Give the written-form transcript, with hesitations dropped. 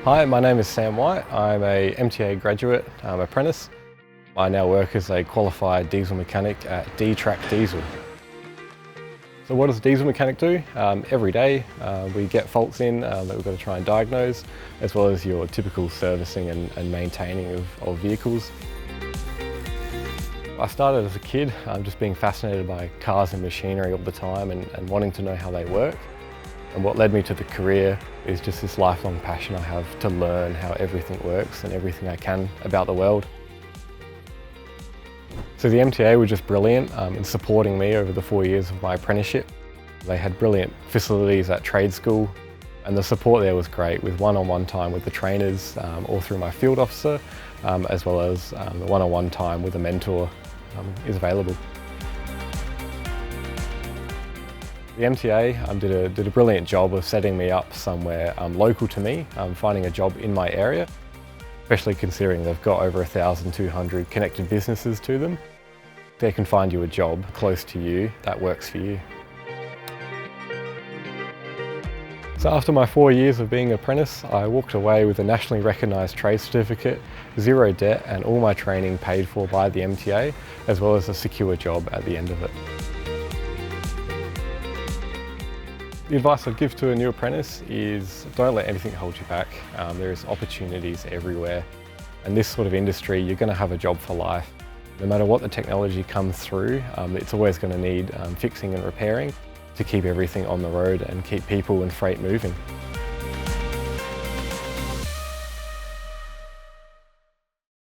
Hi, my name is Sam White. I'm a MTA graduate apprentice. I now work as a qualified diesel mechanic at D-Track Diesel. So what does a diesel mechanic do? Every day we get faults in that we've got to try and diagnose, as well as your typical servicing and maintaining of vehicles. I started as a kid just being fascinated by cars and machinery all the time and wanting to know how they work. And what led me to the career is just this lifelong passion I have to learn how everything works and everything I can about the world. So the MTA were just brilliant in supporting me over the 4 years of my apprenticeship. They had brilliant facilities at trade school, and the support there was great, with one-on-one time with the trainers or through my field officer, as well as the one-on-one time with a mentor is available. The MTA did a brilliant job of setting me up somewhere local to me, finding a job in my area, especially considering they've got over 1,200 connected businesses to them. If they can find you a job close to you, that works for you. So after my 4 years of being an apprentice, I walked away with a nationally recognised trade certificate, zero debt, and all my training paid for by the MTA, as well as a secure job at the end of it. The advice I'd give to a new apprentice is don't let anything hold you back. There's opportunities everywhere. In this sort of industry, you're going to have a job for life. No matter what the technology comes through, it's always going to need fixing and repairing to keep everything on the road and keep people and freight moving.